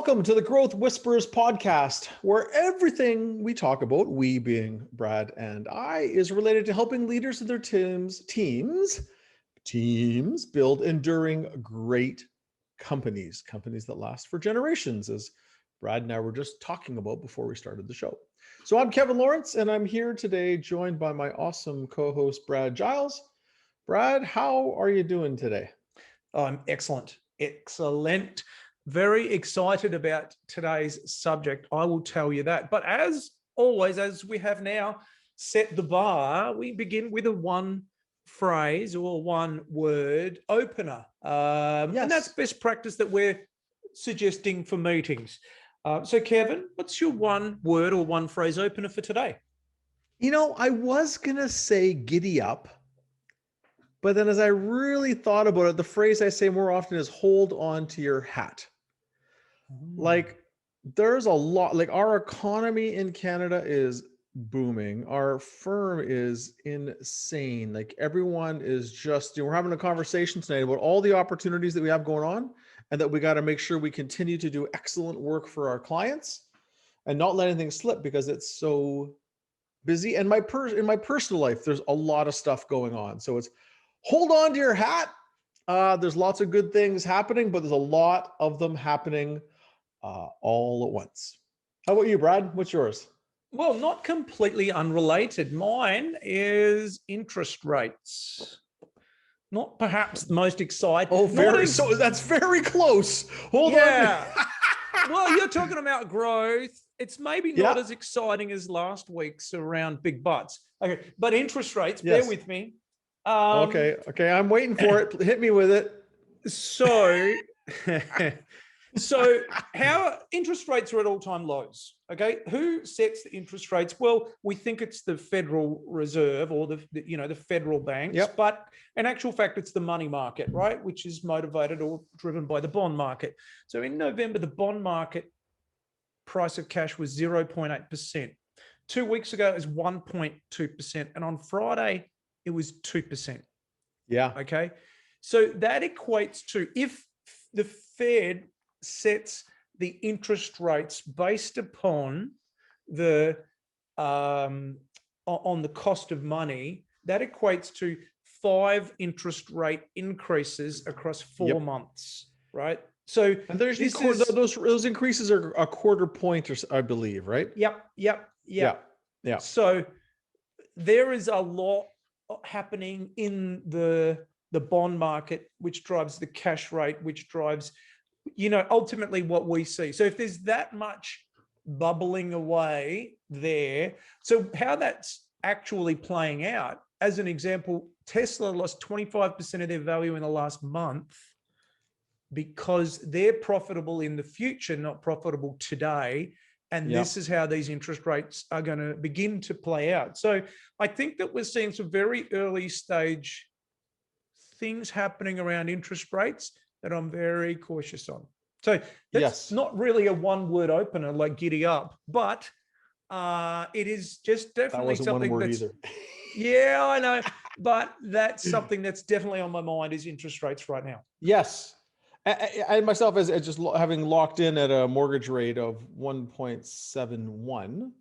Welcome to the Growth Whisperers Podcast, where everything we talk about, we being Brad and I, is related to helping leaders and their teams build enduring great companies that last for generations, as Brad and I were just talking about before we started the show. So I'm Kevin Lawrence, and I'm here today joined by my awesome co-host, Brad Giles. Brad, how are you doing today? I'm excellent. Very excited about today's subject, I will tell you that. But as always, as we have now set the bar, we begin with a one phrase or one word opener. Yes. And that's best practice that we're suggesting for meetings. So Kevin, what's your one word or one phrase opener for today? You know, I was going to say giddy up, but then as I really thought about it, the phrase I say more often is hold on to your hat. Like there's a lot, like our economy in Canada is booming. Our firm is insane. Like everyone is just, we're having a conversation tonight about all the opportunities that we have going on and that we got to make sure we continue to do excellent work for our clients and not let anything slip because it's so busy. And in my personal life, there's a lot of stuff going on. So it's hold on to your hat. There's lots of good things happening, but there's a lot of them happening all at once. How about you, Brad? What's yours? Well, not completely unrelated. Mine is interest rates. Not perhaps the most exciting. Oh, so that's very close. Hold on. Well, you're talking about growth. It's maybe not as exciting as last week's around big butts. Okay, but interest rates, bear with me. Okay, I'm waiting for it. Hit me with it. So how interest rates are at all-time lows, okay? Who sets the interest rates? Well, we think it's the Federal Reserve or the federal banks, but in actual fact, it's the money market, right? Which is motivated or driven by the bond market. So in November, the bond market price of cash was 0.8%. 2 weeks ago, it was 1.2%. And on Friday, it was 2%. Yeah. Okay. So that equates to, if the Fed sets the interest rates based upon the on the cost of money, that equates to 5 interest rate increases across 4 months, right? So and there's those increases are a quarter point, or I believe, right? Yep. So there is a lot happening in the bond market, which drives the cash rate, which drives ultimately what we see. So if there's that much bubbling away there, so how that's actually playing out, as an example, Tesla lost 25% of their value in the last month because they're profitable in the future, not profitable today. And this is how these interest rates are going to begin to play out. So I think that we're seeing some very early stage things happening around interest rates that I'm very cautious on. So that's not really a one word opener like giddy up, but it is just definitely something that's either. Yeah, I know. But that's something that's definitely on my mind is interest rates right now. Yes. I myself, as just having locked in at a mortgage rate of 1.71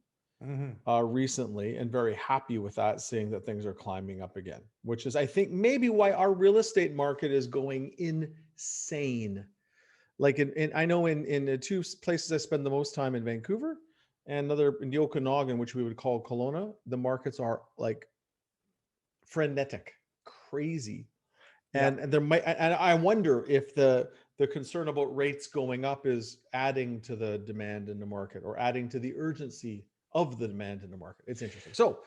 recently, and very happy with that, seeing that things are climbing up again, which is, I think, maybe why our real estate market is going insane. Like I know in the 2 places I spend the most time in Vancouver and another in the Okanagan, which we would call Kelowna, the markets are like frenetic, crazy. And there might, and I wonder if the concern about rates going up is adding to the demand in the market or adding to the urgency of the demand in the market. It's interesting. So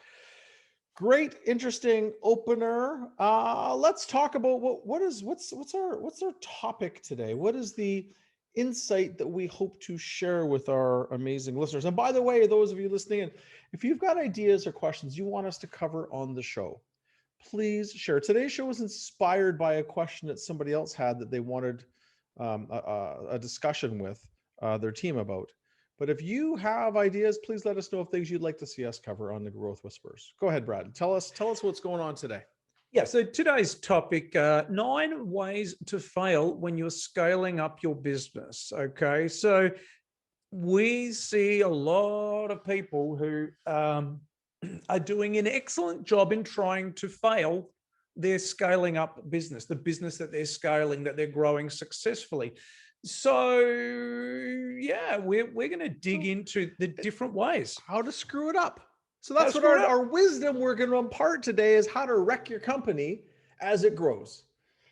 great, interesting opener. Let's talk about what's our topic today? What is the insight that we hope to share with our amazing listeners? And by the way, those of you listening in, if you've got ideas or questions you want us to cover on the show, please share. Today's show was inspired by a question that somebody else had that they wanted a discussion with their team about. But if you have ideas, please let us know of things you'd like to see us cover on the Growth Whispers. Go ahead, Brad. Tell us what's going on today. Yeah, so today's topic, 9 ways to fail when you're scaling up your business. Okay, so we see a lot of people who are doing an excellent job in trying to fail their scaling up business, the business that they're scaling, that they're growing successfully. So yeah, we're going to dig into the different ways. How to screw it up. So that's what our wisdom we're going to impart today is how to wreck your company as it grows.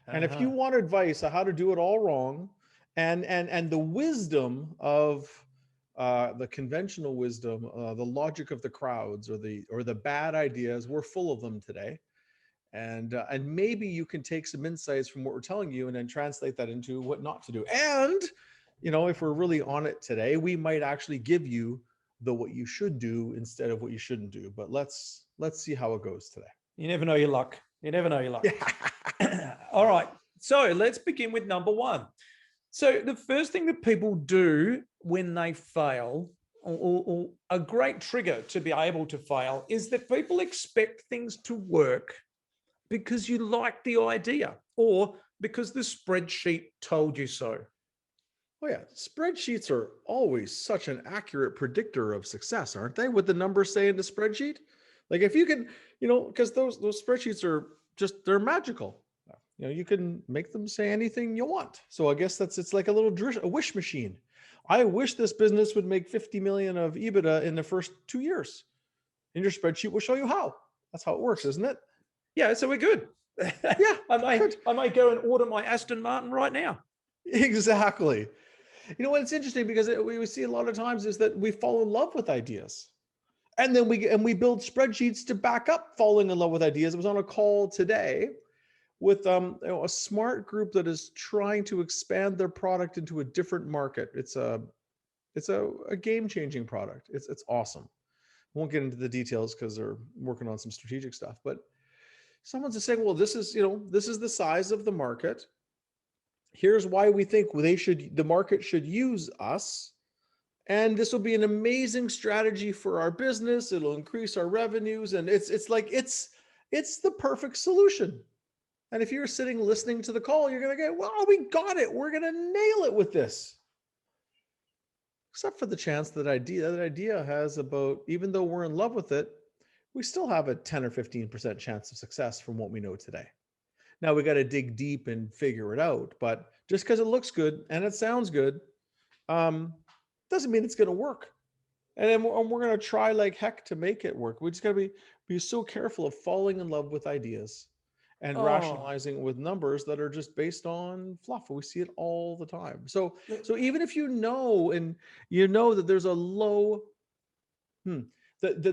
And if you want advice on how to do it all wrong, and the wisdom of the conventional wisdom, the logic of the crowds, or the bad ideas, we're full of them today. And maybe you can take some insights from what we're telling you and then translate that into what not to do. And if we're really on it today, we might actually give you what you should do instead of what you shouldn't do. But let's see how it goes today. You never know your luck. You never know your luck. All right. So let's begin with number 1. So the first thing that people do when they fail, or a great trigger to be able to fail, is that people expect things to work because you like the idea or because the spreadsheet told you so. Oh yeah, spreadsheets are always such an accurate predictor of success, aren't they? What the numbers say in the spreadsheet? Like if you can, because those spreadsheets are they're magical. You can make them say anything you want. So I guess it's like a wish machine. I wish this business would make 50 million of EBITDA in the first 2 years. And your spreadsheet will show you how. That's how it works, isn't it? Yeah, so we're good. Yeah, I might go and order my Aston Martin right now. Exactly. It's interesting because we see a lot of times is that we fall in love with ideas. And then we build spreadsheets to back up falling in love with ideas. I was on a call today with a smart group that is trying to expand their product into a different market. It's a game-changing product. It's awesome. I won't get into the details because they're working on some strategic stuff, but someone's just saying, well, this is the size of the market. Here's why we think the market should use us. And this will be an amazing strategy for our business. It'll increase our revenues. And it's the perfect solution. And if you're sitting listening to the call, you're going to go, well, we got it. We're going to nail it with this. Except for the chance that idea has even though we're in love with it, we still have a 10 or 15% chance of success from what we know today. Now we got to dig deep and figure it out. But just because it looks good and it sounds good, doesn't mean it's going to work. And then we're going to try like heck to make it work. We just got to be so careful of falling in love with ideas and rationalizing with numbers that are just based on fluff. We see it all the time. So even if that there's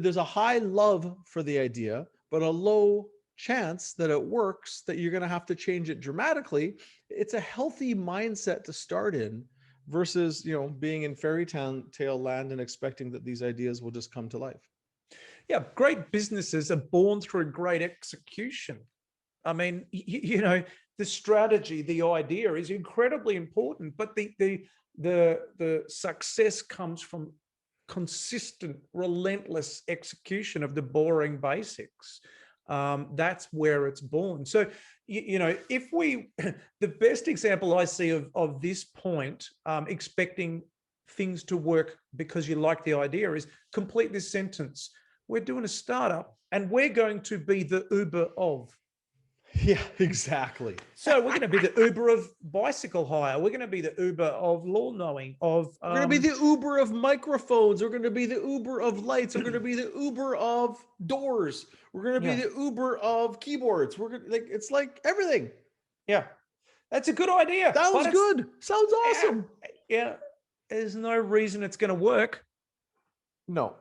there's a high love for the idea, but a low chance that it works, that you're going to have to change it dramatically. It's a healthy mindset to start in versus, being in fairy tale land and expecting that these ideas will just come to life. Yeah, great businesses are born through great execution. I mean, the strategy, the idea is incredibly important, but the success comes from consistent, relentless execution of the boring basics. That's where it's born. So, if the best example I see of this point, expecting things to work because you like the idea, is complete this sentence. We're doing a startup and we're going to be the Uber of. Yeah, exactly. So we're going to be the Uber of bicycle hire. We're going to be the Uber of law knowing. We're going to be the Uber of microphones. We're going to be the Uber of lights. We're going to be the Uber of doors. We're going to be the Uber of keyboards. We're going to it's like everything. Yeah, that's a good idea. Sounds good. Sounds awesome. Yeah, there's no reason it's going to work. No.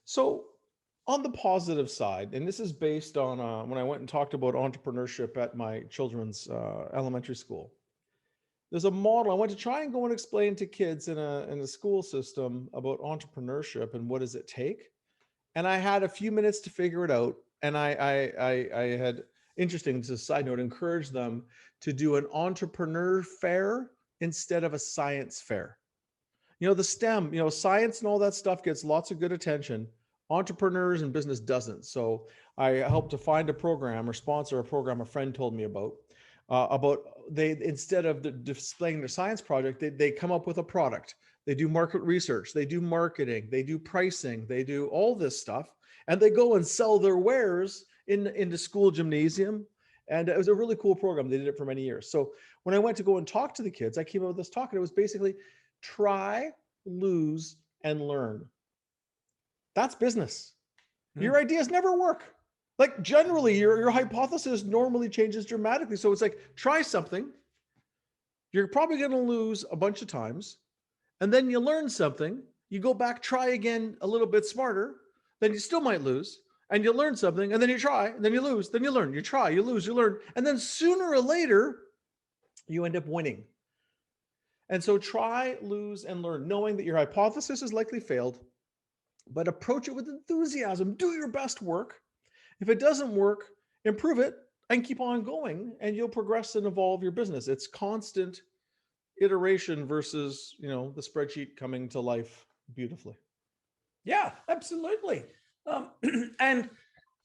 So on the positive side, and this is based on when I went and talked about entrepreneurship at my children's elementary school, there's a model I went to try and go and explain to kids in a school system about entrepreneurship and what does it take. And I had a few minutes to figure it out. And I had, interesting, as a side note, encouraged them to do an entrepreneur fair instead of a science fair. The STEM, science and all that stuff gets lots of good attention. Entrepreneurs and business doesn't. So I helped to find a program or sponsor a program a friend told me about they, instead of displaying their science project, they come up with a product. They do market research, they do marketing, they do pricing, they do all this stuff, and they go and sell their wares in the school gymnasium. And it was a really cool program. They did it for many years. So when I went to go and talk to the kids, I came up with this talk, and it was basically try, lose, and learn. That's business. Your ideas never work. Like generally, your hypothesis normally changes dramatically. So it's like, try something. You're probably going to lose a bunch of times. And then you learn something. You go back, try again a little bit smarter. Then you still might lose. And you learn something. And then you try. And then you lose. Then you learn. You try. You lose. You learn. And then sooner or later, you end up winning. And so try, lose, and learn, knowing that your hypothesis has likely failed, but approach it with enthusiasm. Do your best work. If it doesn't work, improve it and keep on going, and you'll progress and evolve your business. It's constant iteration versus, the spreadsheet coming to life beautifully. Yeah, absolutely. And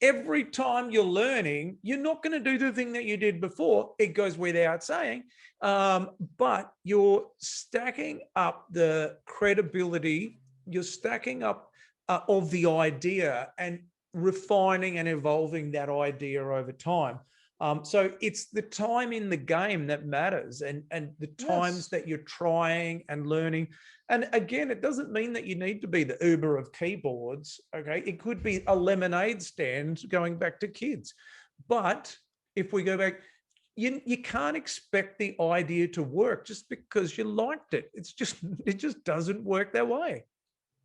every time you're learning, you're not going to do the thing that you did before. It goes without saying, but you're stacking up the credibility. You're stacking up of the idea and refining and evolving that idea over time. So it's the time in the game that matters, and the times that you're trying and learning. And again, it doesn't mean that you need to be the Uber of keyboards. Okay. It could be a lemonade stand, going back to kids. But if we go back, you can't expect the idea to work just because you liked it. It just doesn't work that way.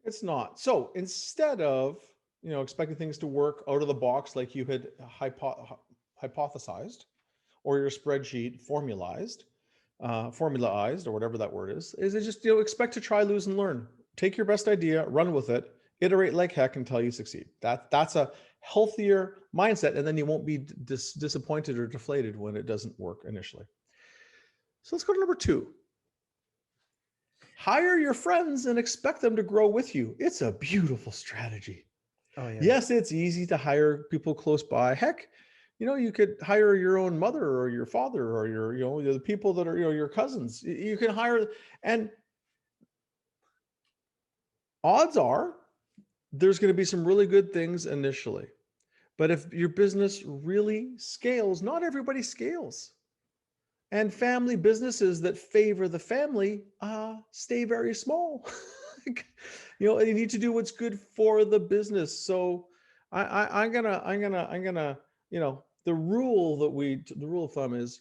It's not. So instead of, expecting things to work out of the box like you had hypothesized, or your spreadsheet formulaized, or whatever that word is it just, expect to try, lose, and learn. Take your best idea, run with it, iterate like heck until you succeed. That's a healthier mindset, and then you won't be disappointed or deflated when it doesn't work initially. So let's go to number 2. Hire your friends and expect them to grow with you. It's a beautiful strategy. Oh, yeah. Yes, it's easy to hire people close by. Heck, you could hire your own mother or your father or your, the people that are, your cousins. You can hire, and odds are there's going to be some really good things initially. But if your business really scales, not everybody scales. And family businesses that favor the family stay very small. You need to do what's good for the business. So I'm gonna, the rule of thumb is,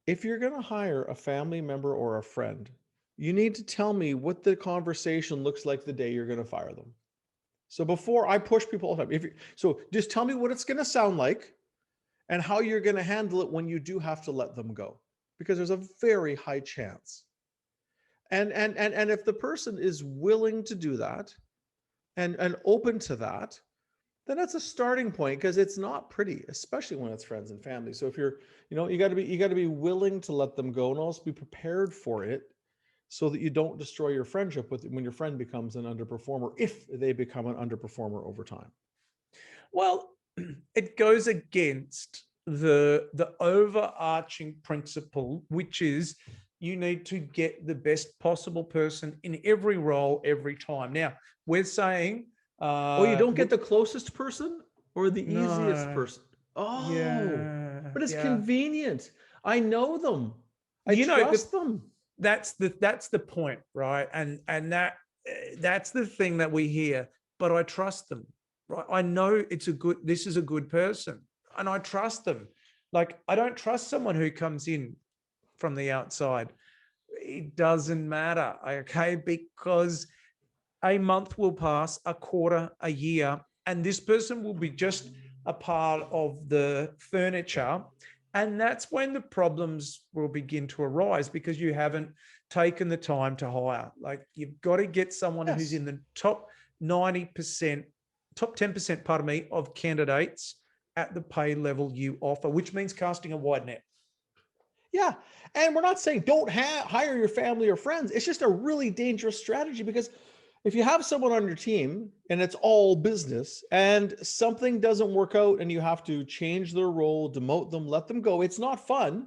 if you're gonna hire a family member or a friend, you need to tell me what the conversation looks like the day you're gonna fire them. So before I push people all the time, so just tell me what it's gonna sound like and how you're gonna handle it when you do have to let them go, because there's a very high chance. And if the person is willing to do that and open to that, then that's a starting point, because it's not pretty, especially when it's friends and family. So if you're, you got to be willing to let them go, and also be prepared for it, so that you don't destroy your friendship when your friend becomes an underperformer, if they become an underperformer over time. Well, it goes against the overarching principle, which is you need to get the best possible person in every role every time. Now, we're saying, you don't get the closest person or the easiest person. Oh, yeah, but it's convenient. I know them. I trust them. That's the point, right? And that's the thing that we hear. But I trust them, right? I know this is a good person, and I trust them. Like, I don't trust someone who comes in from the outside. It doesn't matter, okay? Because a month will pass, a quarter, a year, and this person will be just a part of the furniture. And that's when the problems will begin to arise, because you haven't taken the time to hire. Like, you've got to get someone who's in the top 90%, top 10%, of candidates at the pay level you offer, which means casting a wide net. Yeah. And we're not saying don't hire your family or friends. It's just a really dangerous strategy, because if you have someone on your team and it's all business and something doesn't work out and you have to change their role, demote them, let them go, it's not fun,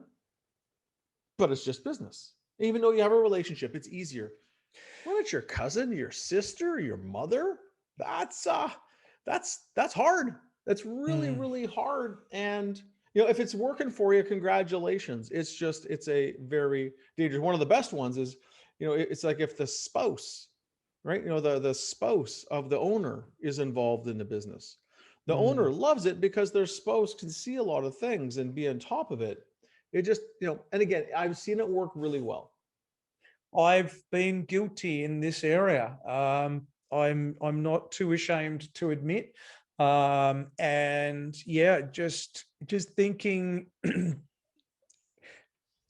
but it's just business. Even though you have a relationship, it's easier. When it's your cousin, your sister, your mother, that's hard. That's really, really hard. And if it's working for you, congratulations. It's a very dangerous. One of the best ones is, it's like if the spouse, right? The spouse of the owner is involved in the business. The owner loves it because their spouse can see a lot of things and be on top of it. It just, and again, I've seen it work really well. I've been guilty in this area. I'm not too ashamed to admit. And yeah, just thinking,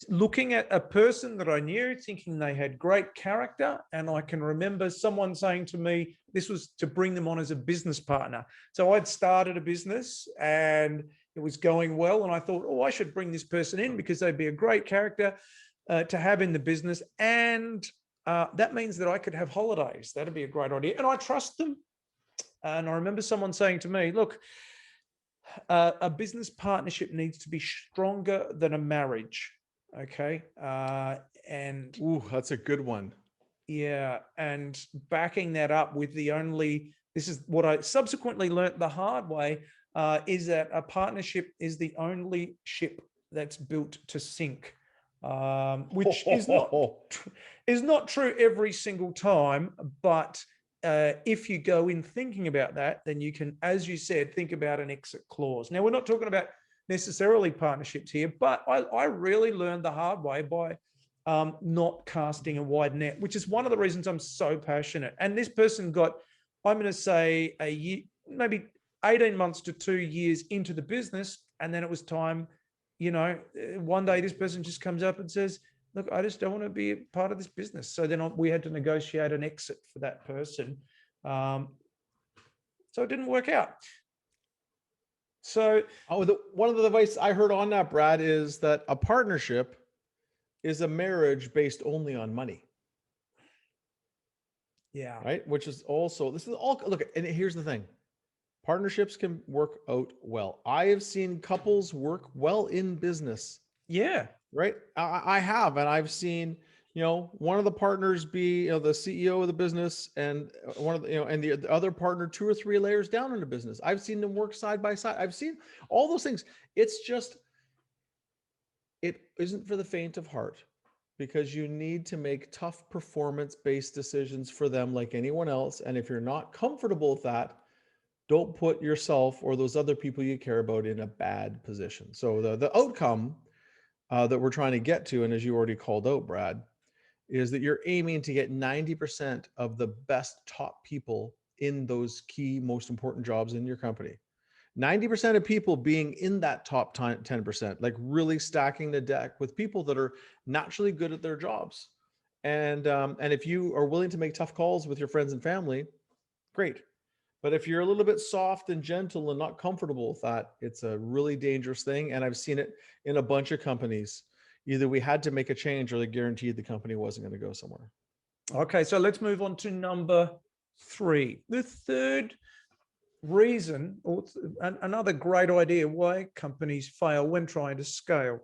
looking at a person that I knew, thinking they had great character. And I can remember someone saying to me, this was to bring them on as a business partner. So I'd started a business and it was going well. And I thought, I should bring this person in because they'd be a great character to have in the business. And that means that I could have holidays. That'd be a great idea. And I trust them. And I remember someone saying to me, look, a business partnership needs to be stronger than a marriage. Okay. And that's a good one. Yeah. And backing that up with this is what I subsequently learned the hard way, is that a partnership is the only ship that's built to sink. Which is not true every single time, but if you go in thinking about that, then you can, as you said, think about an exit clause. Now, we're not talking about necessarily partnerships here, but I really learned the hard way by not casting a wide net, which is one of the reasons I'm so passionate. And this person got, I'm going to say, a year, maybe 18 months to 2 years into the business, and then it was time. One day this person just comes up and says, look, I just don't want to be a part of this business. So then we had to negotiate an exit for that person. So it didn't work out. So one of the advice I heard on that, Brad, is that a partnership is a marriage based only on money. Yeah. Right. Which is also, this is all, look, and here's the thing. Partnerships can work out well. I have seen couples work well in business. Yeah. Right. I have. And I've seen, one of the partners be, the CEO of the business, and one of the, and the other partner 2 or 3 layers down in the business. I've seen them work side by side. I've seen all those things. It's just, it isn't for the faint of heart, because you need to make tough performance-based decisions for them like anyone else. And if you're not comfortable with that, don't put yourself or those other people you care about in a bad position. So the outcome that we're trying to get to, and as you already called out, Brad, is that you're aiming to get 90% of the best top people in those key, most important jobs in your company. 90% of people being in that top 10%, like really stacking the deck with people that are naturally good at their jobs. And if you are willing to make tough calls with your friends and family, great. But if you're a little bit soft and gentle and not comfortable with that, it's a really dangerous thing. And I've seen it in a bunch of companies. Either we had to make a change or they guaranteed the company wasn't going to go somewhere. Okay, so let's move on to number 3. The third reason, or another great idea why companies fail when trying to scale.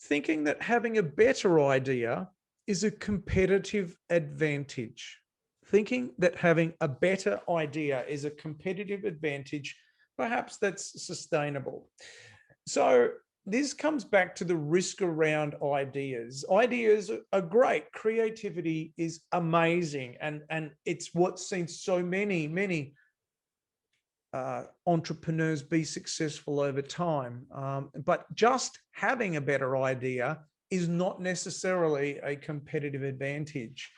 Thinking that having a better idea is a competitive advantage. Thinking that having a better idea is a competitive advantage, perhaps that's sustainable. So this comes back to the risk around ideas. Ideas are great. Creativity is amazing. And it's what's seen so many entrepreneurs be successful over time. But just having a better idea is not necessarily a competitive advantage.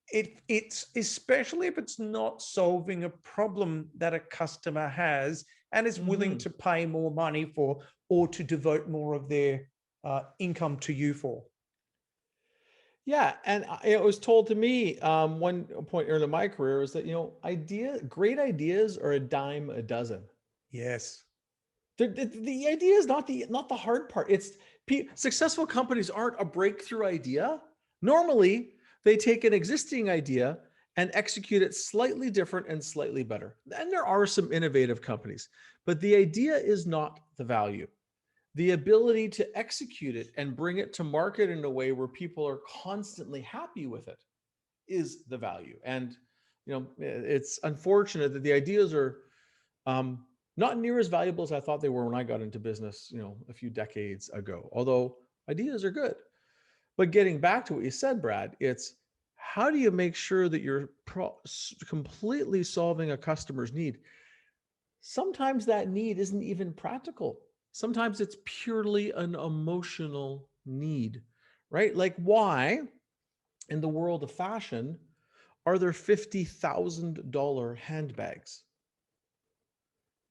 It's especially if it's not solving a problem that a customer has and is willing to pay more money for, or to devote more of their income to you for. Yeah, and it was told to me one point in my career is that great ideas are a dime a dozen. Yes, the idea is not the hard part. It's successful companies aren't a breakthrough idea. Normally, they take an existing idea and execute it slightly different and slightly better. And there are some innovative companies, but the idea is not the value. The ability to execute it and bring it to market in a way where people are constantly happy with it is the value. And it's unfortunate that the ideas are not near as valuable as I thought they were when I got into business, a few decades ago. Although ideas are good, but getting back to what you said, Brad, it's how do you make sure that you're completely solving a customer's need? Sometimes that need isn't even practical. Sometimes it's purely an emotional need, right? Like, why in the world of fashion are there $50,000 handbags?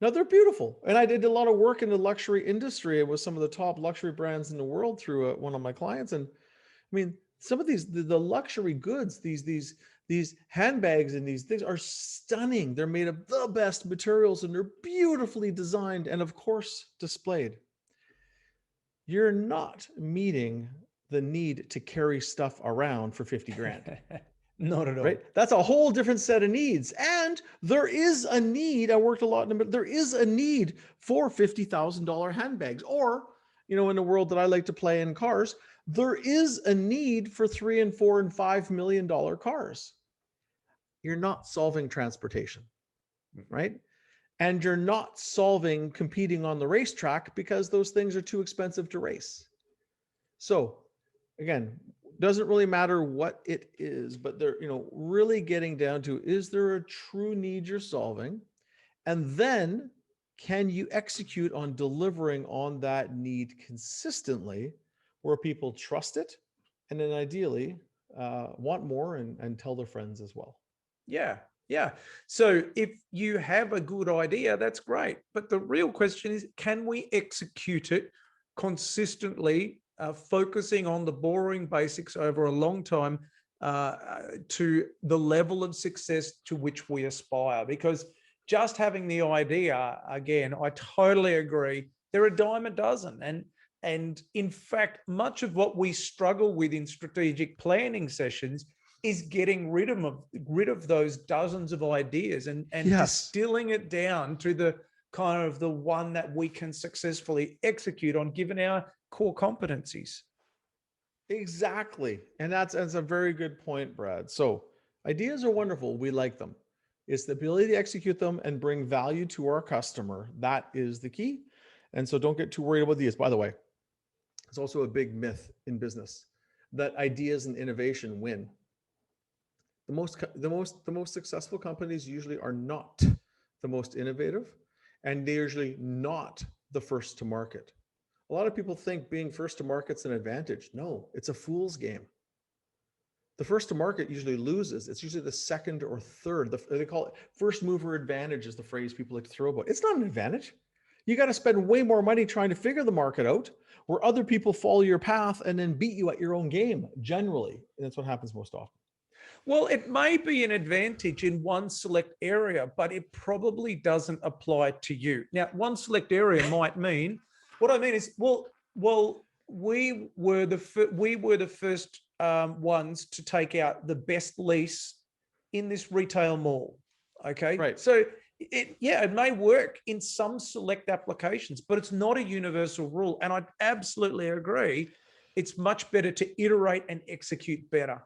Now, they're beautiful. And I did a lot of work in the luxury industry with some of the top luxury brands in the world through one of my clients. And I mean, some of these, the luxury goods, these handbags and these things are stunning. They're made of the best materials and they're beautifully designed and of course displayed. You're not meeting the need to carry stuff around for 50 grand. Not at all. Right? That's a whole different set of needs. And there is a need. I worked a lot in there is a need for $50,000 handbags. Or, in the world that I like to play in cars, there is a need for $3 and $4 and $5 million cars. You're not solving transportation, right? And you're not solving competing on the racetrack because those things are too expensive to race. So again, doesn't really matter what it is, but they're, really getting down to, is there a true need you're solving? And then can you execute on delivering on that need consistently where people trust it and then ideally want more and tell their friends as well? Yeah. So if you have a good idea, that's great. But the real question is, can we execute it consistently, focusing on the boring basics over a long time to the level of success to which we aspire? Because just having the idea, again, I totally agree, they're a dime a dozen. And in fact, much of what we struggle with in strategic planning sessions is getting rid of those dozens of ideas and distilling it down to the kind of the one that we can successfully execute on given our core competencies. Exactly. And that's a very good point, Brad. So ideas are wonderful. We like them. It's the ability to execute them and bring value to our customer. That is the key. And so don't get too worried about these. By the way, it's also a big myth in business that ideas and innovation win. The most successful companies usually are not the most innovative, and they're usually not the first to market. A lot of people think being first to market's an advantage. No, it's a fool's game. The first to market usually loses. It's usually the second or third. They call it first mover advantage is the phrase people like to throw about. It's not an advantage. You got to spend way more money trying to figure the market out where other people follow your path and then beat you at your own game, generally. And that's what happens most often. Well, it may be an advantage in one select area, but it probably doesn't apply to you. Now, one select area might mean, what I mean is, we were the first ones to take out the best lease in this retail mall. Okay, right. So it may work in some select applications, but it's not a universal rule. And I absolutely agree. It's much better to iterate and execute better.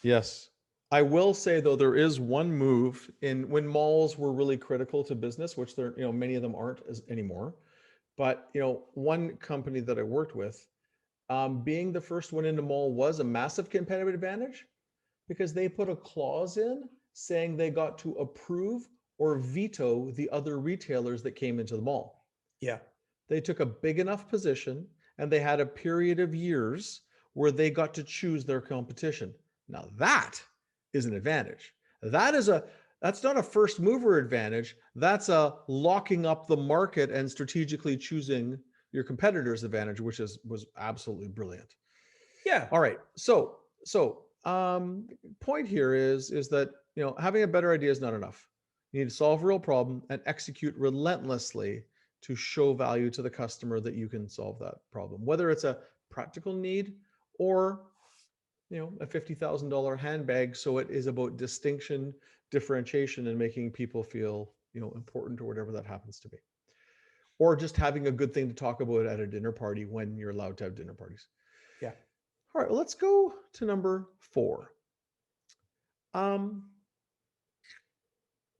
Yes. I will say though, there is one move in when malls were really critical to business, which they're, many of them aren't anymore. But, one company that I worked with, being the first one in the mall was a massive competitive advantage because they put a clause in saying they got to approve or veto the other retailers that came into the mall. Yeah. They took a big enough position and they had a period of years where they got to choose their competition. Now that is an advantage. That's not a first mover advantage. That's a locking up the market and strategically choosing your competitor's advantage, which was absolutely brilliant. Yeah. All right. So point here is that, having a better idea is not enough. You need to solve a real problem and execute relentlessly to show value to the customer that you can solve that problem, whether it's a practical need or a $50,000 handbag. So it is about distinction, differentiation, and making people feel, important or whatever that happens to be. Or just having a good thing to talk about at a dinner party when you're allowed to have dinner parties. Yeah. All right, let's go to number 4.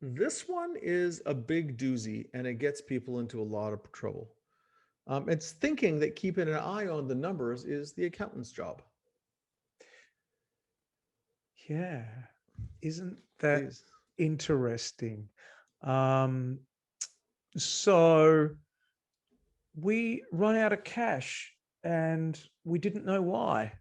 This one is a big doozy and it gets people into a lot of trouble. It's thinking that keeping an eye on the numbers is the accountant's job. Yeah. Isn't that Please. interesting? So we run out of cash and we didn't know why.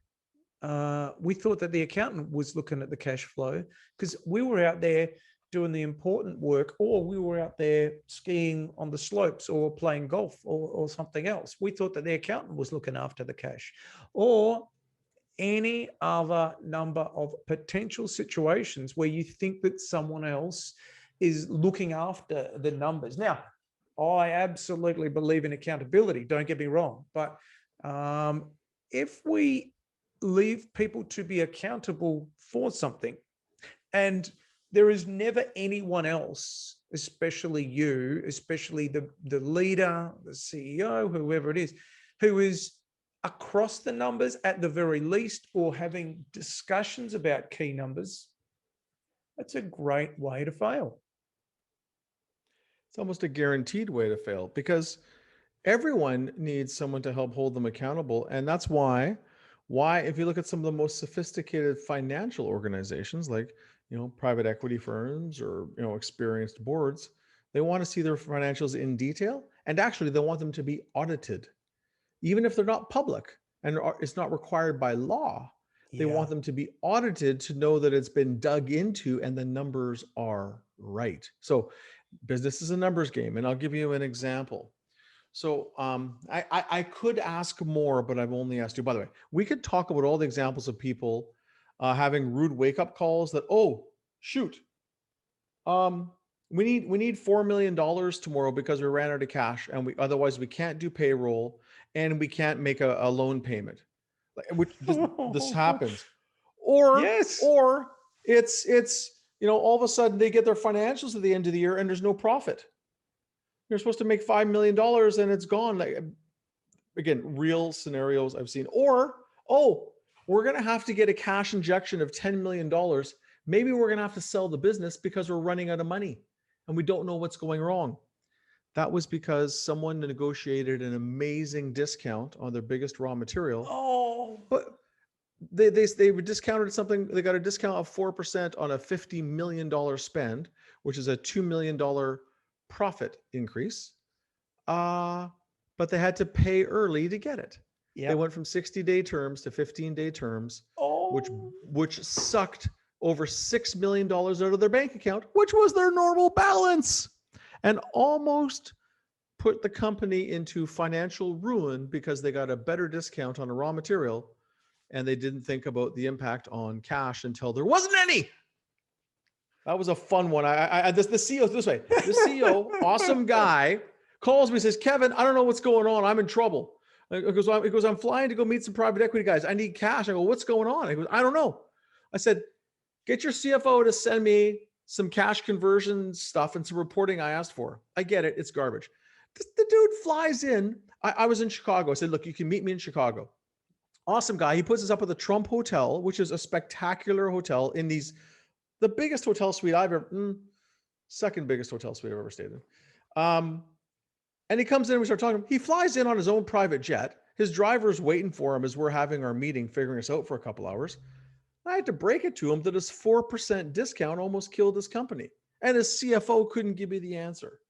We thought that the accountant was looking at the cash flow because we were out there doing the important work, or we were out there skiing on the slopes or playing golf or something else. We thought that the accountant was looking after the cash, or any other number of potential situations where you think that someone else is looking after the numbers. Now, I absolutely believe in accountability, don't get me wrong, but if we leave people to be accountable for something, and there is never anyone else, especially you, especially the leader, the CEO, whoever it is, who is across the numbers at the very least, or having discussions about key numbers, that's a great way to fail. It's almost a guaranteed way to fail because everyone needs someone to help hold them accountable. And that's why if you look at some of the most sophisticated financial organizations like, private equity firms or, experienced boards, they want to see their financials in detail. And actually they want them to be audited, even if they're not public and it's not required by law. They want them to be audited to know that it's been dug into and the numbers are right. So business is a numbers game. And I'll give you an example. So I could ask more, but I've only asked you. By the way, we could talk about all the examples of people having rude wake-up calls that, oh, shoot, we need $4 million tomorrow because we ran out of cash and otherwise we can't do payroll and we can't make a loan payment. Which this happens. Or yes, it's all of a sudden they get their financials at the end of the year and there's no profit. You're supposed to make $5 million and it's gone. Like, again, real scenarios I've seen. Or, oh, we're going to have to get a cash injection of $10 million. Maybe we're going to have to sell the business because we're running out of money and we don't know what's going wrong. That was because someone negotiated an amazing discount on their biggest raw material. Oh, but they discounted something. They got a discount of 4% on a $50 million spend, which is a $2 million profit increase. But they had to pay early to get it. They went from 60-day terms to 15-day terms, which sucked over $6 million out of their bank account, which was their normal balance, and almost put the company into financial ruin because they got a better discount on a raw material and they didn't think about the impact on cash until there wasn't any. That was a fun one. The CEO, this way, the CEO, awesome guy, calls me and says, Kevin, I don't know what's going on. I'm in trouble. He goes, I'm flying to go meet some private equity guys. I need cash. I go, what's going on? He goes, I don't know. I said, get your CFO to send me some cash conversion stuff and some reporting I asked for. I get it. It's garbage. The dude flies in. I was in Chicago. I said, look, you can meet me in Chicago. Awesome guy. He puts us up at the Trump Hotel, which is a spectacular hotel in the biggest hotel suite I've ever, second biggest hotel suite I've ever stayed in. And he comes in and we start talking. He flies in on his own private jet. His driver's waiting for him as we're having our meeting, figuring us out for a couple hours. I had to break it to him that his 4% discount almost killed his company. And his CFO couldn't give me the answer.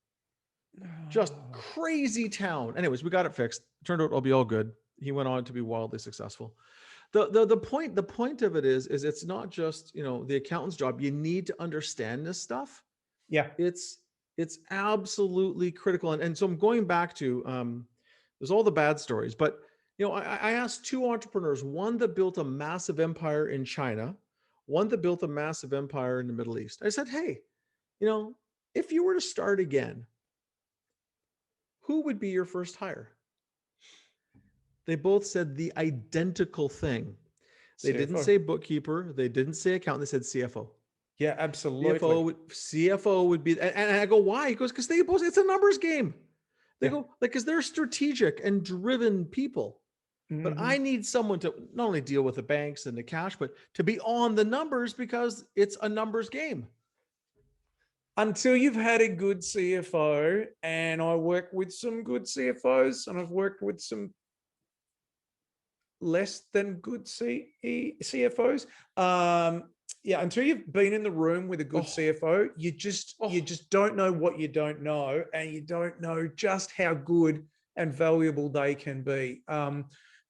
Just crazy town. Anyways, we got it fixed. Turned out it'll be all good. He went on to be wildly successful. The point of it is it's not just, the accountant's job. You need to understand this stuff. Yeah. It's absolutely critical. And so I'm going back to, there's all the bad stories, but I asked two entrepreneurs, one that built a massive empire in China, one that built a massive empire in the Middle East. I said, hey, if you were to start again, who would be your first hire? They both said the identical thing. They didn't say bookkeeper. They didn't say accountant. They said CFO. Yeah, absolutely. CFO would be, and I go, why? He goes, because it's a numbers game. They go, like, because they're strategic and driven people. But I need someone to not only deal with the banks and the cash, but to be on the numbers because it's a numbers game. Until you've had a good CFO, and I work with some good CFOs, and I've worked with some less than good CFOs. Until you've been in the room with a good CFO, you just don't know what you don't know, and you don't know just how good and valuable they can be.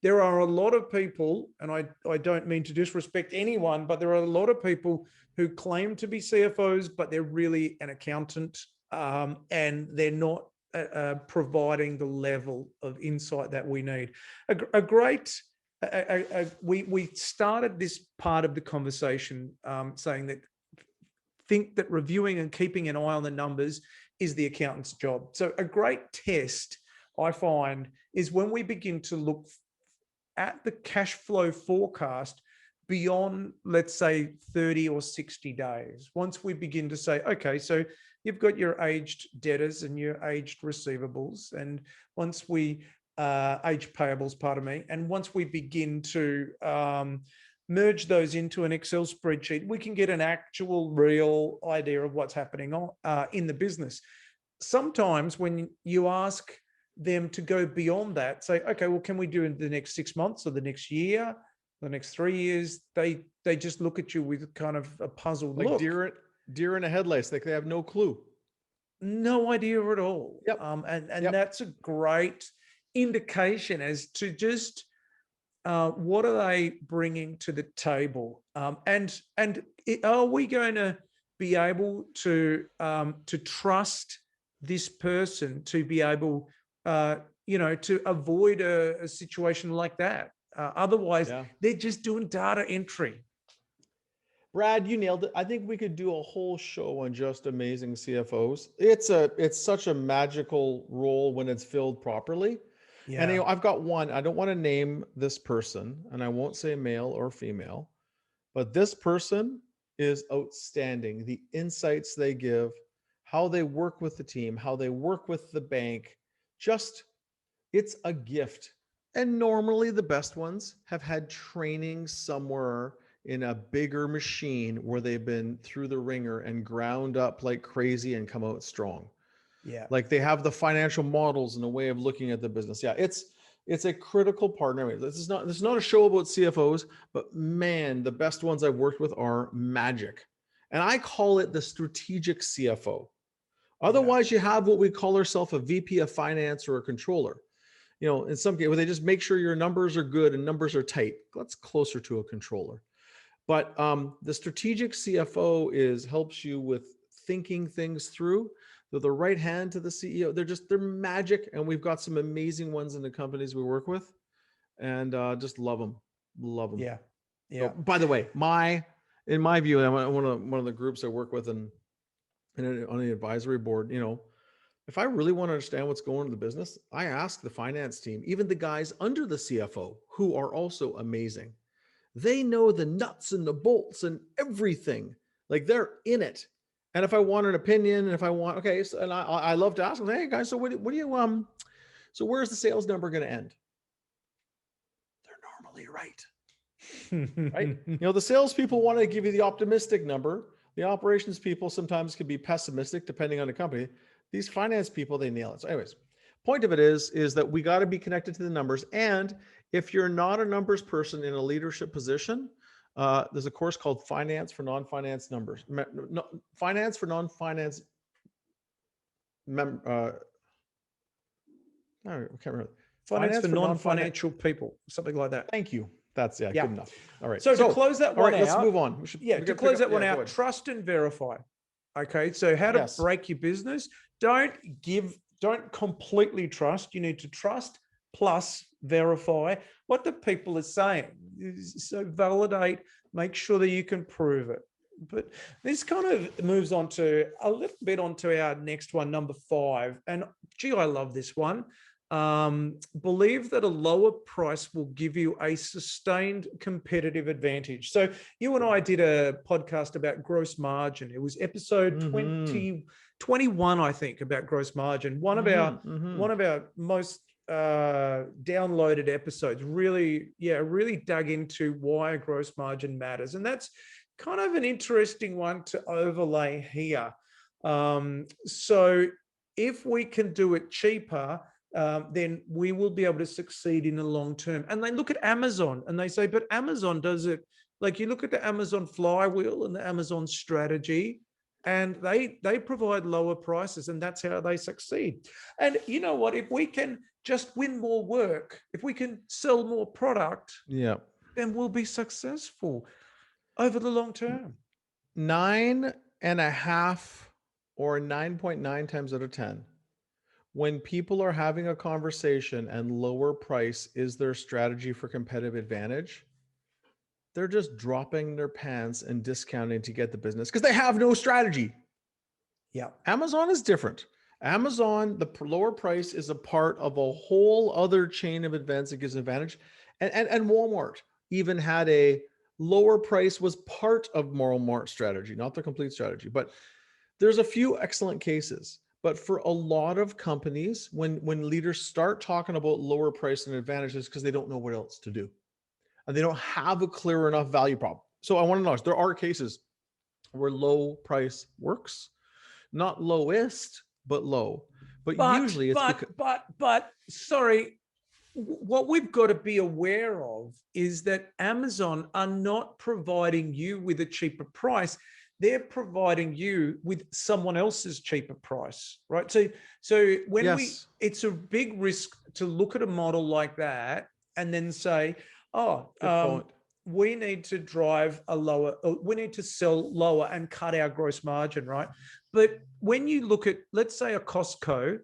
There are a lot of people, and I don't mean to disrespect anyone, but there are a lot of people who claim to be CFOs, but they're really an accountant, and they're not providing the level of insight that we need. We started this part of the conversation saying that think that reviewing and keeping an eye on the numbers is the accountant's job. So a great test I find is when we begin to look at the cash flow forecast beyond, let's say, 30 or 60 days. Once we begin to say, okay, so you've got your aged debtors and your aged receivables, and once we aged payables, pardon me, and once we begin to merge those into an Excel spreadsheet, we can get an actual real idea of what's happening in the business. Sometimes when you ask them to go beyond that, say, okay, well, can we do in the next 6 months or the next year, the next 3 years? They just look at you with kind of a puzzled look. Deer in a headlights, like they have no clue. No idea at all. Yep. And that's a great indication as to just what are they bringing to the table, and are we going to be able to trust this person to be able to avoid a situation like that? Otherwise, they're just doing data entry. Brad, you nailed it. I think we could do a whole show on just amazing CFOs. It's such a magical role when it's filled properly. Yeah. And I've got one. I don't want to name this person, and I won't say male or female, but this person is outstanding. The insights they give, how they work with the team, how they work with the bank, it's a gift. And normally the best ones have had training somewhere in a bigger machine where they've been through the ringer and ground up like crazy and come out strong. Yeah. Like they have the financial models and a way of looking at the business. Yeah. It's a critical partner. This is not a show about CFOs, but man, the best ones I've worked with are magic. And I call it the strategic CFO. Otherwise, you have what we call ourselves a VP of finance or a controller. In some cases, where they just make sure your numbers are good and numbers are tight. That's closer to a controller. But the strategic CFO helps you with thinking things through. They're the right hand to the CEO. They're magic. And we've got some amazing ones in the companies we work with, and just love them. Love them. Yeah. Yeah. So, by the way, in my view, one of the groups I work with and on the advisory board, if I really want to understand what's going on in the business, I ask the finance team, even the guys under the CFO, who are also amazing. They know the nuts and the bolts and everything. Like they're in it. And if I want an opinion, and if I want, okay, so, and I love to ask them, hey guys, so what do you so where's the sales number going to end? They're normally right. Right? The salespeople want to give you the optimistic number. The operations people sometimes can be pessimistic depending on the company. These finance people, they nail it. So anyways, point of it is that we got to be connected to the numbers. And if you're not a numbers person in a leadership position, there's a course called Finance for Non-Finance Numbers. Finance for Non-Finance. I can't remember. Finance for non-financial people, something like that. Thank you. That's good enough. All right. So to close that one out, let's move on. To close that one out, trust and verify. Okay. So how to break your business? Don't completely trust. You need to trust plus verify what the people are saying. So validate, make sure that you can prove it. But this kind of moves on to a little bit onto our next one, number 5. And gee, I love this one. believe that a lower price will give you a sustained competitive advantage. So you and I did a podcast about gross margin. It was episode 21, I think, about gross margin. One of our most downloaded episodes. Really dug into why a gross margin matters, and that's kind of an interesting one to overlay here. So if we can do it cheaper, then we will be able to succeed in the long term. And they look at Amazon and they say, but Amazon does it. Like, you look at the Amazon flywheel and the Amazon strategy, and they provide lower prices, and that's how they succeed. And you know what? If we can just win more work, if we can sell more product, then we'll be successful over the long term. 9.5 or 9.9 times out of 10, when people are having a conversation and lower price is their strategy for competitive advantage, they're just dropping their pants and discounting to get the business because they have no strategy. Yeah. Amazon is different. Amazon, the lower price is a part of a whole other chain of events that gives an advantage. And Walmart even had a lower price was part of Walmart's strategy, not the complete strategy. But there's a few excellent cases. But for a lot of companies, when leaders start talking about lower price and advantages, because they don't know what else to do. And they don't have a clear enough value prop. So I want to know, there are cases where low price works, not lowest, but low. But usually it's but sorry, what we've got to be aware of is that Amazon are not providing you with a cheaper price. They're providing you with someone else's cheaper price, right? So when it's a big risk to look at a model like that and then say, we need to drive we need to sell lower and cut our gross margin, right? But when you look at, let's say, a Costco,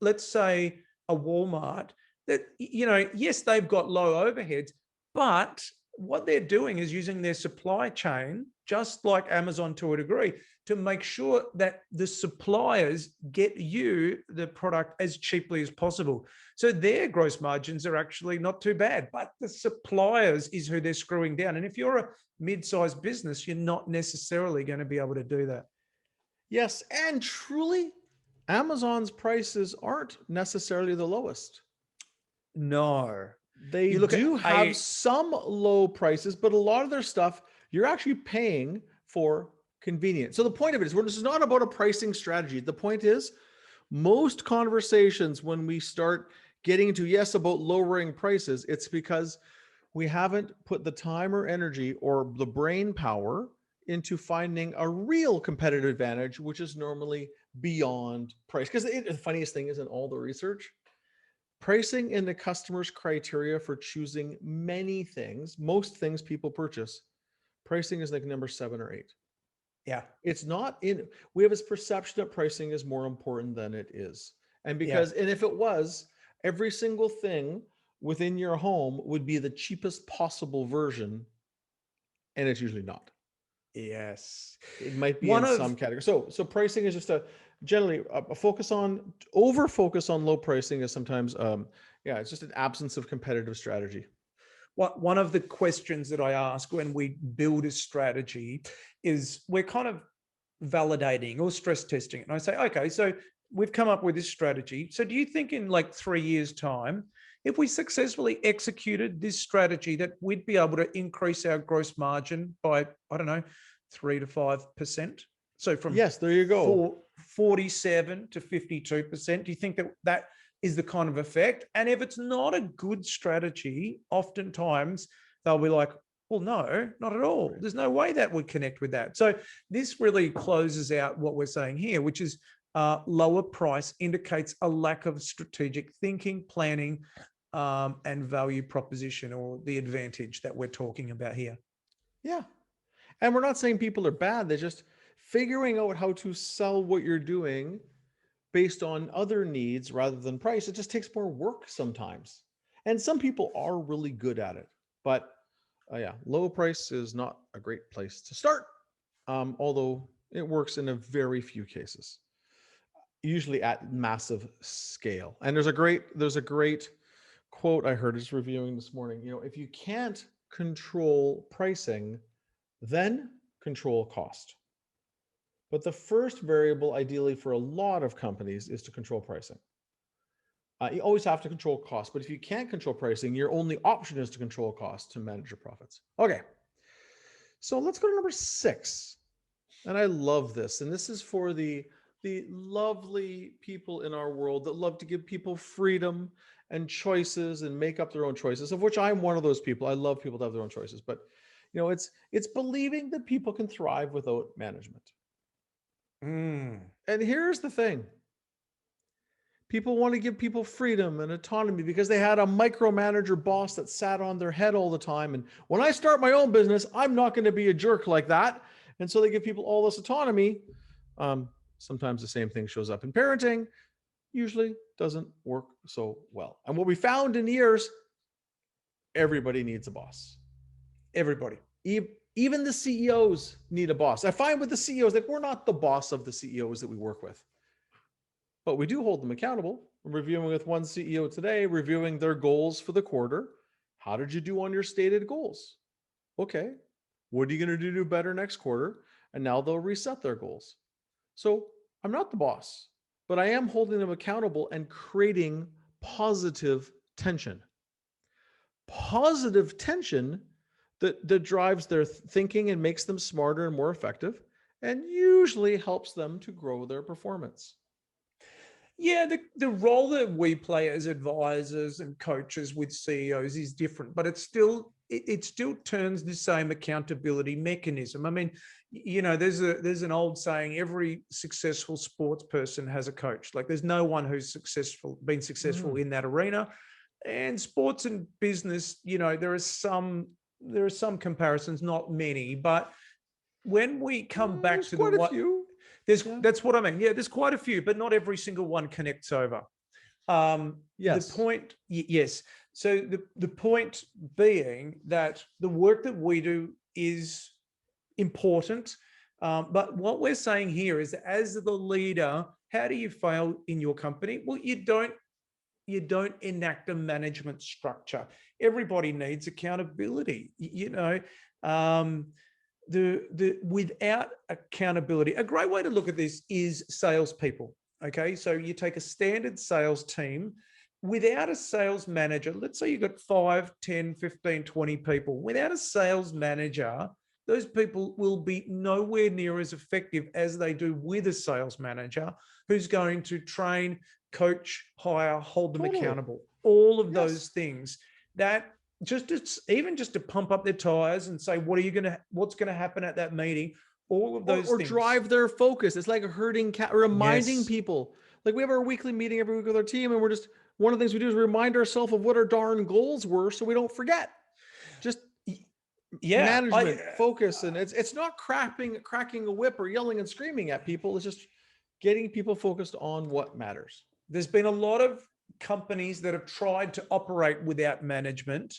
let's say a Walmart, that, yes, they've got low overheads, but what they're doing is using their supply chain, just like Amazon to a degree, to make sure that the suppliers get you the product as cheaply as possible. So their gross margins are actually not too bad, but the suppliers is who they're screwing down. And if you're a mid-sized business, you're not necessarily going to be able to do that. Yes, and truly, Amazon's prices aren't necessarily the lowest. No. They do have some low prices, but a lot of their stuff, you're actually paying for convenience. So the point of it is, this is not about a pricing strategy. The point is, most conversations when we start getting into, about lowering prices, it's because we haven't put the time or energy or the brain power into finding a real competitive advantage, which is normally beyond price. Because the funniest thing is, in all the research, pricing in the customer's criteria for choosing many things, most things people purchase, pricing is like number 7 or 8. Yeah. It's not in, we have this perception that pricing is more important than it is. And and if it was, every single thing within your home would be the cheapest possible version. And it's usually not. Yes. It might be in some category. So pricing is just generally a focus on, over focus on low pricing is sometimes, it's just an absence of competitive strategy. One of the questions that I ask when we build a strategy is, we're kind of validating or stress testing it. And I say, okay, so we've come up with this strategy. So do you think in like 3 years' time, if we successfully executed this strategy, that we'd be able to increase our gross margin by, 3 to 5%? So from there you go, 47 to 52%. Do you think that is the kind of effect? And if it's not a good strategy, oftentimes they'll be like, well, no, not at all. There's no way that would connect with that. So this really closes out what we're saying here, which is lower price indicates a lack of strategic thinking, planning, and value proposition, or the advantage that we're talking about here. Yeah. And we're not saying people are bad. They're just figuring out how to sell what you're doing based on other needs rather than price. It just takes more work sometimes. And some people are really good at it. But low price is not a great place to start, although it works in a very few cases. usually at massive scale. And there's a great quote I heard just reviewing this morning. If you can't control pricing, then control cost. But the first variable, ideally for a lot of companies, is to control pricing. You always have to control cost, but if you can't control pricing, your only option is to control cost to manage your profits. Okay, so let's go to number 6. And I love this. And this is for the lovely people in our world that love to give people freedom and choices and make up their own choices, of which I'm one of those people. I love people to have their own choices, but it's believing that people can thrive without management. And here's the thing. People want to give people freedom and autonomy because they had a micromanager boss that sat on their head all the time. And when I start my own business, I'm not going to be a jerk like that. And so they give people all this autonomy. Sometimes the same thing shows up in parenting. Usually doesn't work so well. And what we found in years, everybody needs a boss. Everybody. Even the CEOs need a boss. I find with the CEOs that we're not the boss of the CEOs that we work with. But we do hold them accountable. I'm reviewing with one CEO today, reviewing their goals for the quarter. How did you do on your stated goals? Okay. What are you going to do better next quarter? And now they'll reset their goals. So I'm not the boss, but I am holding them accountable and creating positive tension. Positive tension that drives their thinking and makes them smarter and more effective, and usually helps them to grow their performance. Yeah, the role that we play as advisors and coaches with CEOs is different, but it still turns the same accountability mechanism. I mean, there's an old saying: every successful sports person has a coach. Like, there's no one who's been successful in that arena. And sports and business, there are some comparisons, not many, but when we come back to quite a few. That's what I mean. Yeah, there's quite a few, but not every single one connects over. Yes. The point, yes. So the point being that the work that we do is important, but what we're saying here is that as the leader, how do you fail in your company? Well, you don't enact a management structure. Everybody needs accountability. Without accountability, a great way to look at this is salespeople. Okay, so you take a standard sales team without a sales manager. Let's say you've got 5, 10, 15, 20 people. Without a sales manager, those people will be nowhere near as effective as they do with a sales manager who's going to train, coach, hire, hold them accountable. All of those things that just to pump up their tires and say, what's going to happen at that meeting? All of those things. Or drive their focus. It's like a herding cat, reminding people. Like, we have our weekly meeting every week with our team, and we're just, one of the things we do is remind ourselves of what our darn goals were so we don't forget. Just management, focus. And it's not cracking a whip or yelling and screaming at people. It's just getting people focused on what matters. There's been a lot of companies that have tried to operate without management,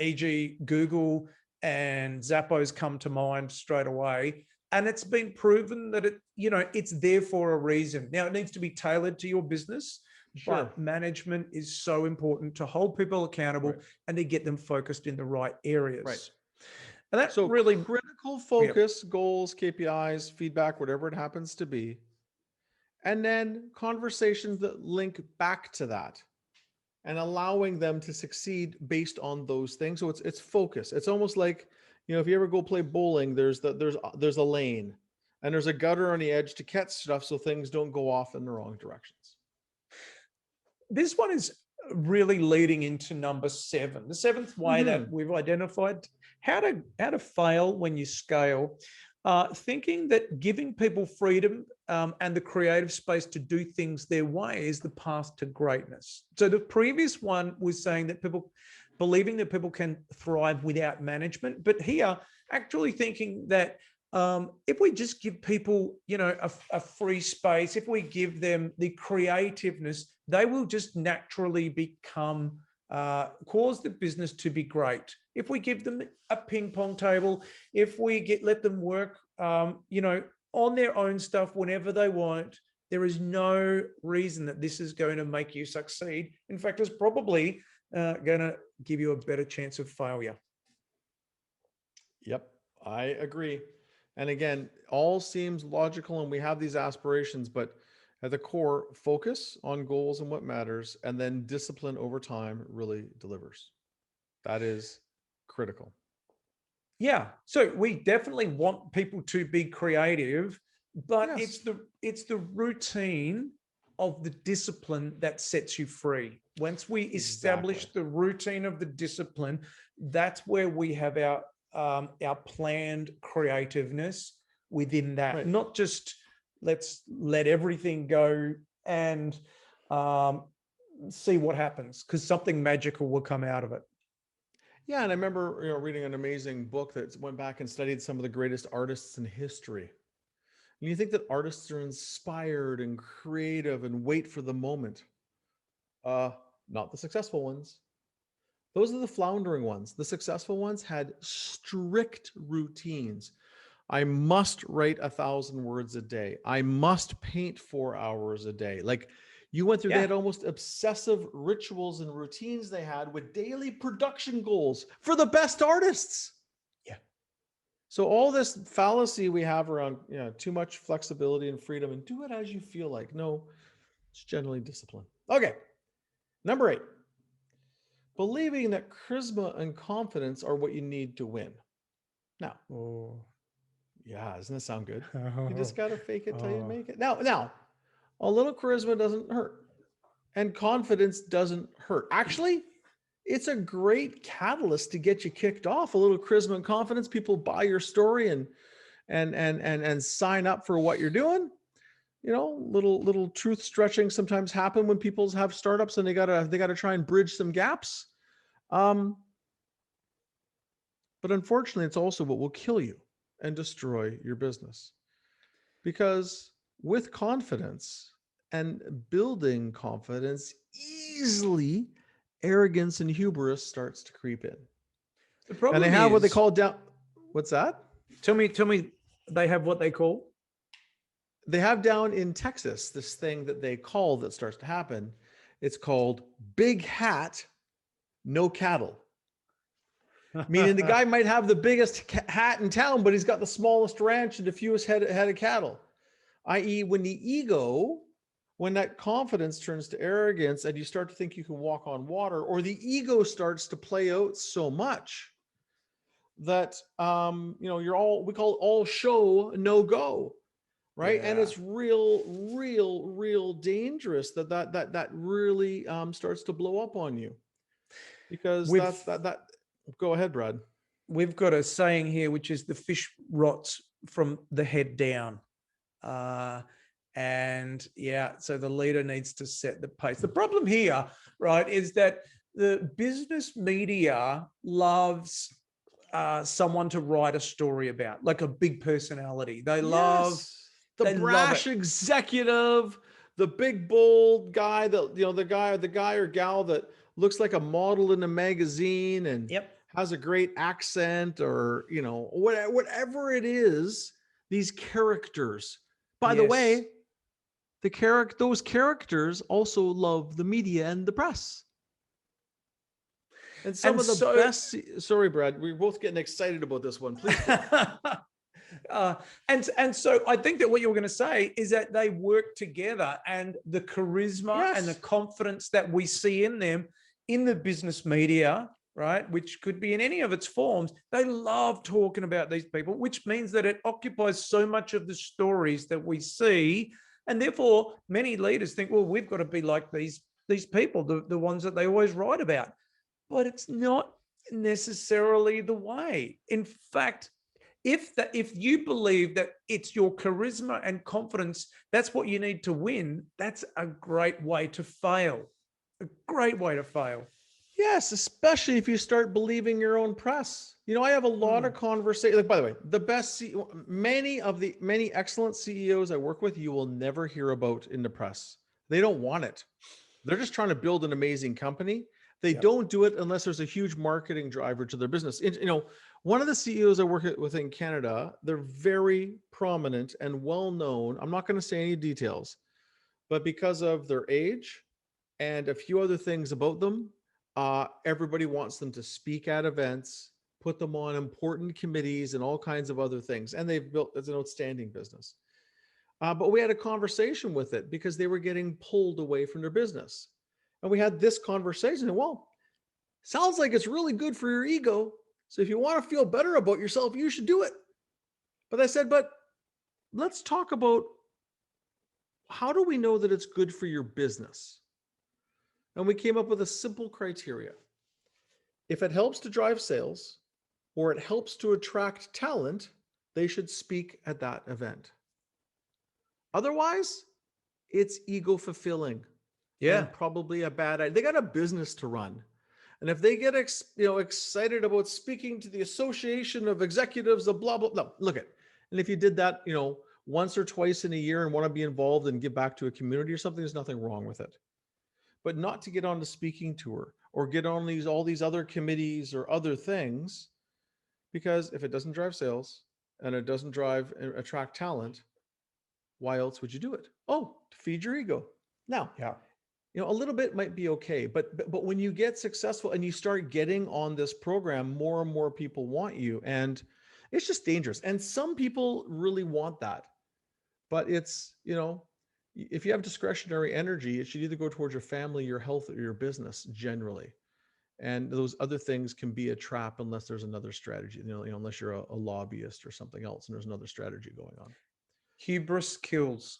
e.g. Google and Zappos come to mind straight away. And it's been proven that it's there for a reason. Now, it needs to be tailored to your business, but management is so important to hold people accountable and to get them focused in the right areas. Right. And that's really critical focus, goals, KPIs, feedback, whatever it happens to be. And then conversations that link back to that and allowing them to succeed based on those things. So it's focus. It's almost like, if you ever go play bowling, there's a lane and there's a gutter on the edge to catch stuff so things don't go off in the wrong directions. This one is really leading into number 7, the 7th way that we've identified how to fail when you scale. Thinking that giving people freedom and the creative space to do things their way is the path to greatness. So the previous one was saying that believing that people can thrive without management, but here actually thinking that if we just give people, a free space, if we give them the creativeness, they will just naturally become cause the business to be great. If we give them a ping pong table, if we let them work, on their own stuff whenever they want, There is no reason that this is going to make you succeed. In fact, it's probably going to give you a better chance of failure. Yep, I agree. And again, all seems logical and we have these aspirations, but at the core, focus on goals and what matters, and then discipline over time really delivers. That is critical. Yeah. So we definitely want people to be creative, but Yes. it's the routine of the discipline that sets you free. Once we establish Exactly. the routine of the discipline, that's where we have our planned creativeness within that. Right. Not just let's let everything go and see what happens, because something magical will come out of it. Yeah, and I remember reading an amazing book that went back and studied some of the greatest artists in history. And you think that artists are inspired and creative and wait for the moment. Not the successful ones. Those are the floundering ones. The successful ones had strict routines. I must write 1,000 words a day. I must paint 4 hours a day. Like you went through, they had almost obsessive rituals and routines they had with daily production goals for the best artists. Yeah. So all this fallacy we have around too much flexibility and freedom and do it as you feel like. No, it's generally discipline. Okay. Number 8, believing that charisma and confidence are what you need to win. Now, yeah, doesn't that sound good? You just got to fake it till you make it. Now, a little charisma doesn't hurt, and confidence doesn't hurt. Actually, it's a great catalyst to get you kicked off. A little charisma and confidence, people buy your story and sign up for what you're doing. Little truth stretching sometimes happen when people have startups and they gotta try and bridge some gaps. But unfortunately, it's also what will kill you and destroy your business. Because with confidence and building confidence, easily arrogance and hubris starts to creep in. The problem and they have what they call down. What's that? Tell me, they have what they call? They have down in Texas this thing that they call that starts to happen. It's called big hat, no cattle. Meaning the guy might have the biggest hat in town, but he's got the smallest ranch and the fewest head of cattle. I.e., when that confidence turns to arrogance and you start to think you can walk on water, or the ego starts to play out so much that we call it all show, no go, right? Yeah. And it's real dangerous that really starts to blow up on you, because that. Go ahead, Brad. We've got a saying here, which is the fish rots from the head down. So the leader needs to set the pace. The problem here, right, is that the business media loves someone to write a story about, like a big personality. They love the brash executive, the big bold guy, the guy or gal that looks like a model in a magazine and has a great accent, or whatever it is. These characters. By the way, those characters also love the media and the press. And some of the best. Sorry, Brad, we're both getting excited about this one. Please. And so I think that what you were going to say is that they work together, and the charisma and the confidence that we see in them in the business media, right, which could be in any of its forms, they love talking about these people, which means that it occupies so much of the stories that we see. And therefore, many leaders think, well, we've got to be like these people, the ones that they always write about. But it's not necessarily the way. In fact, if you believe that it's your charisma and confidence, that's what you need to win, that's a great way to fail. A great way to fail. Yes, especially if you start believing your own press. I have a lot of conversations. Like, by the way, the best many excellent CEOs I work with, you will never hear about in the press. They don't want it. They're just trying to build an amazing company. They don't do it unless there's a huge marketing driver to their business. One of the CEOs I work with in Canada, they're very prominent and well known. I'm not going to say any details, but because of their age and a few other things about them, everybody wants them to speak at events, put them on important committees and all kinds of other things. And they've built, it's an outstanding business. But we had a conversation with it because they were getting pulled away from their business. And we had this conversation. Well, sounds like it's really good for your ego. So if you want to feel better about yourself, you should do it. But I said, but let's talk about, how do we know that it's good for your business? And we came up with a simple criteria. If it helps to drive sales or it helps to attract talent, they should speak at that event. Otherwise, it's ego fulfilling. Yeah. And probably a bad idea. They got a business to run. And if they get excited about speaking to the Association of Executives of blah, blah, blah, look at, and if you did that, once or twice in a year and want to be involved and give back to a community or something, there's nothing wrong with it. But not to get on the speaking tour or get on all these other committees or other things, because if it doesn't drive sales and it doesn't attract talent, why else would you do it? Oh, to feed your ego. Now, yeah. A little bit might be okay, but when you get successful and you start getting on this program, more and more people want you, and it's just dangerous. And some people really want that, but it's, if you have discretionary energy, it should either go towards your family, your health, or your business generally. And those other things can be a trap unless there's another strategy, unless you're a lobbyist or something else and there's another strategy going on. Hubris kills.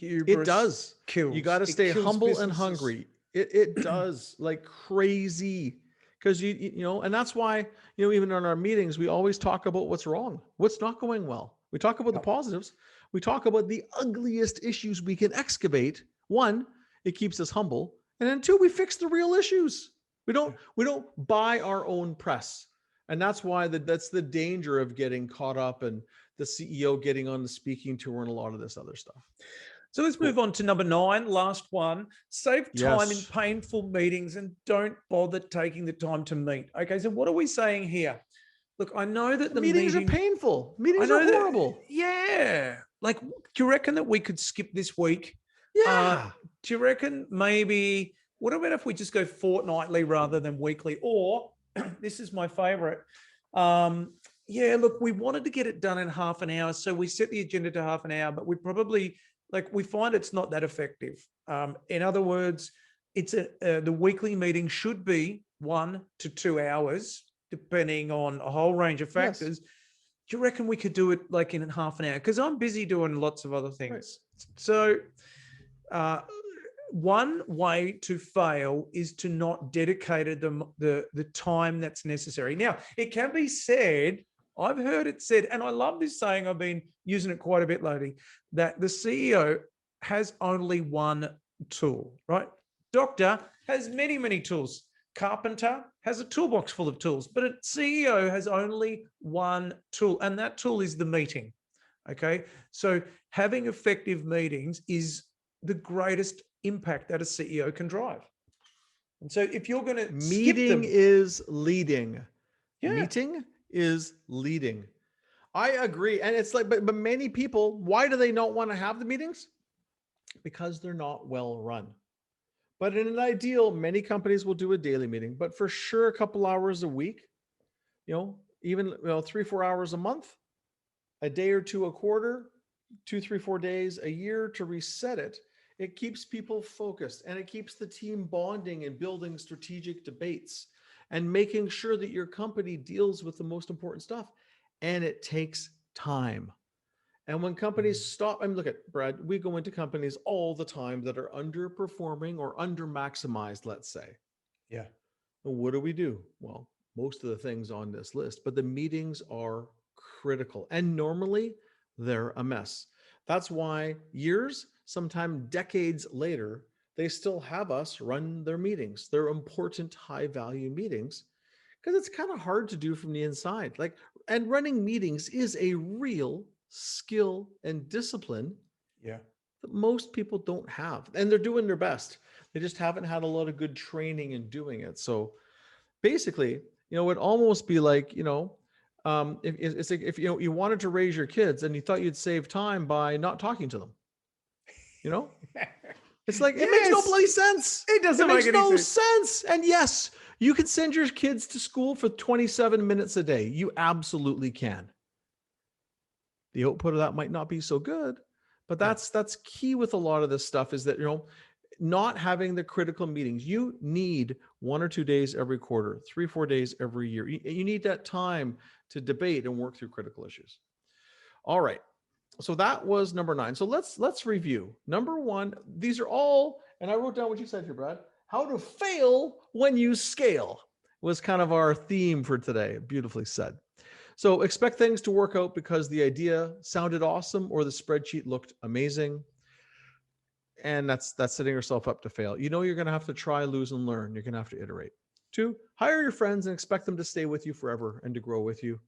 It does. Kills. You got to stay humble and hungry. It does, like crazy. Because and that's why, even in our meetings, we always talk about what's wrong, what's not going well. We talk about the positives. We talk about the ugliest issues we can excavate. One, it keeps us humble. And then two, we fix the real issues. We don't buy our own press. And that's why that's the danger of getting caught up and the CEO getting on the speaking tour and a lot of this other stuff. So let's move on to number 9, last one. Save time in painful meetings and don't bother taking the time to meet. Okay, so what are we saying here? Look, I know that the meetings are painful. Meetings are horrible. Like, do you reckon that we could skip this week? Yeah. Do you reckon maybe, what about if we just go fortnightly rather than weekly? Or, this is my favorite. Look, we wanted to get it done in half an hour. So we set the agenda to half an hour, but we probably, we find it's not that effective. In other words, it's the weekly meeting should be 1 to 2 hours, depending on a whole range of factors. Yes. Do you reckon we could do it in half an hour? Because I'm busy doing lots of other things. Right. So one way to fail is to not dedicate the time that's necessary. Now, it can be said, I've heard it said, and I love this saying, I've been using it quite a bit lately, that the CEO has only one tool, right? Doctor has many, many tools. Carpenter has a toolbox full of tools, but a CEO has only one tool, and that tool is the meeting, okay? So having effective meetings is the greatest impact that a CEO can drive. And so if you're going to meeting is leading. Meeting is leading. I agree. And it's but many people, why do they not want to have the meetings? Because they're not well run. But in an ideal, many companies will do a daily meeting, but for sure, a couple hours a week, even 3-4 hours a month, a day or two a quarter, 2-3-4 days a year to reset it. It keeps people focused and it keeps the team bonding and building strategic debates and making sure that your company deals with the most important stuff. And it takes time. And when companies stop, look at Brad, we go into companies all the time that are underperforming or under maximized, let's say. Yeah. Well, what do? Well, most of the things on this list, but the meetings are critical. And normally they're a mess. That's why years, sometimes decades later, they still have us run their meetings. They're important, high value meetings because it's kind of hard to do from the inside. And running meetings is a real skill and discipline that most people don't have. And they're doing their best. They just haven't had a lot of good training in doing it. So basically, it'd almost be like, if you wanted to raise your kids and you thought you'd save time by not talking to them. You know, it's like, it makes no bloody sense. It doesn't make any no sense. And yes, you can send your kids to school for 27 minutes a day. You absolutely can. The output of that might not be so good, but that's key with a lot of this stuff, is that, you know, not having the critical meetings. You need 1 or 2 days every quarter, 3 or 4 days every year. You need that time to debate and work through critical issues. All right. So that was number 9. So let's review. Number 1, these are all, and I wrote down what you said here, Brad. How to fail when you scale was kind of our theme for today. Beautifully said. So expect things to work out because the idea sounded awesome or the spreadsheet looked amazing. And that's setting yourself up to fail. You know, you're going to have to try, lose, and learn. You're going to have to iterate. 2, hire your friends and expect them to stay with you forever and to grow with you.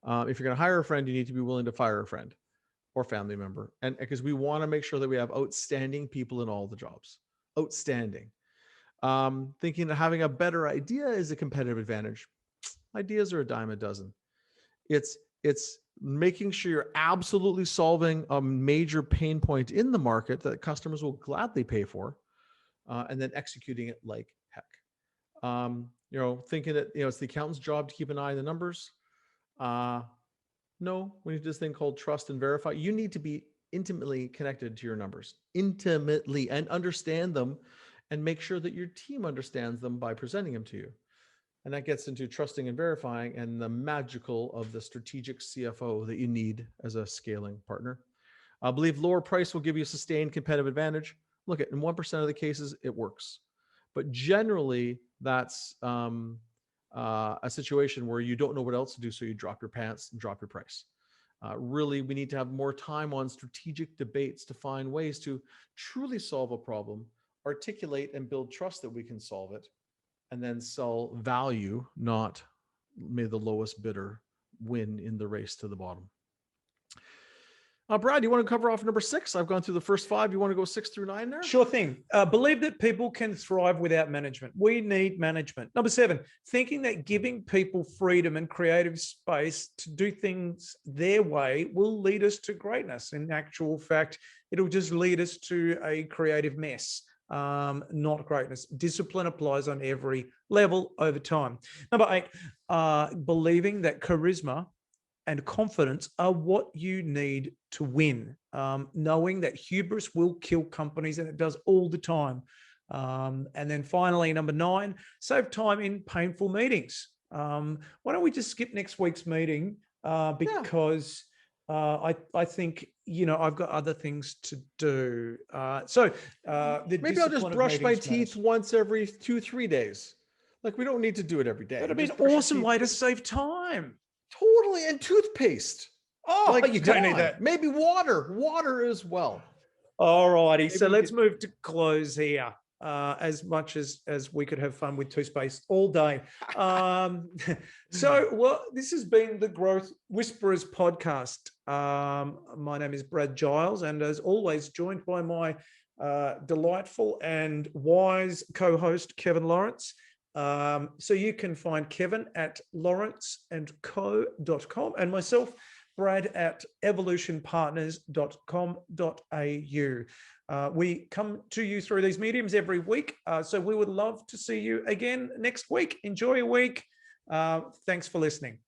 If you're going to hire a friend, you need to be willing to fire a friend or family member. And because we want to make sure that we have outstanding people in all the jobs. Outstanding. Thinking that having a better idea is a competitive advantage. Ideas are a dime a dozen. It's making sure you're absolutely solving a major pain point in the market that customers will gladly pay for, and then executing it like heck. You know, thinking that, you know, it's the accountant's job to keep an eye on the numbers. No, we need this thing called trust and verify. You need to be intimately connected to your numbers, intimately, and understand them, and make sure that your team understands them by presenting them to you. And that gets into trusting and verifying and the magical of the strategic CFO that you need as a scaling partner. I believe lower price will give you a sustained competitive advantage. Look, in 1% of the cases, it works. But generally, that's a situation where you don't know what else to do, so you drop your pants and drop your price. Really, we need to have more time on strategic debates to find ways to truly solve a problem, articulate and build trust that we can solve it, and then sell value, not may the lowest bidder win in the race to the bottom. Brad, you want to cover off number 6? I've gone through the first 5. You want to go 6 through 9 there? Sure thing. Believe that people can thrive without management. We need management. Number 7, thinking that giving people freedom and creative space to do things their way will lead us to greatness. In actual fact, it'll just lead us to a creative mess. Not greatness. Discipline applies on every level over time. Number 8, believing that charisma and confidence are what you need to win. Knowing that hubris will kill companies, and it does all the time. And then finally, number 9, save time in painful meetings. Why don't we just skip next week's meeting? Because I think, you know, I've got other things to do. Maybe I'll just brush my teeth once every 2-3 days. Like, we don't need to do it every day. That'd be an awesome way to save time. Totally. And toothpaste. Oh, like, you don't need that. Maybe water as well. All righty. So let's move to close here. As much as we could have fun with toothpaste all day. This has been the Growth Whisperers podcast. My name is Brad Giles, and as always, joined by my delightful and wise co-host, Kevin Lawrence. So you can find Kevin at lawrenceandco.com and myself, Brad, at evolutionpartners.com.au. We come to you through these mediums every week, so we would love to see you again next week. Enjoy your week. Thanks for listening.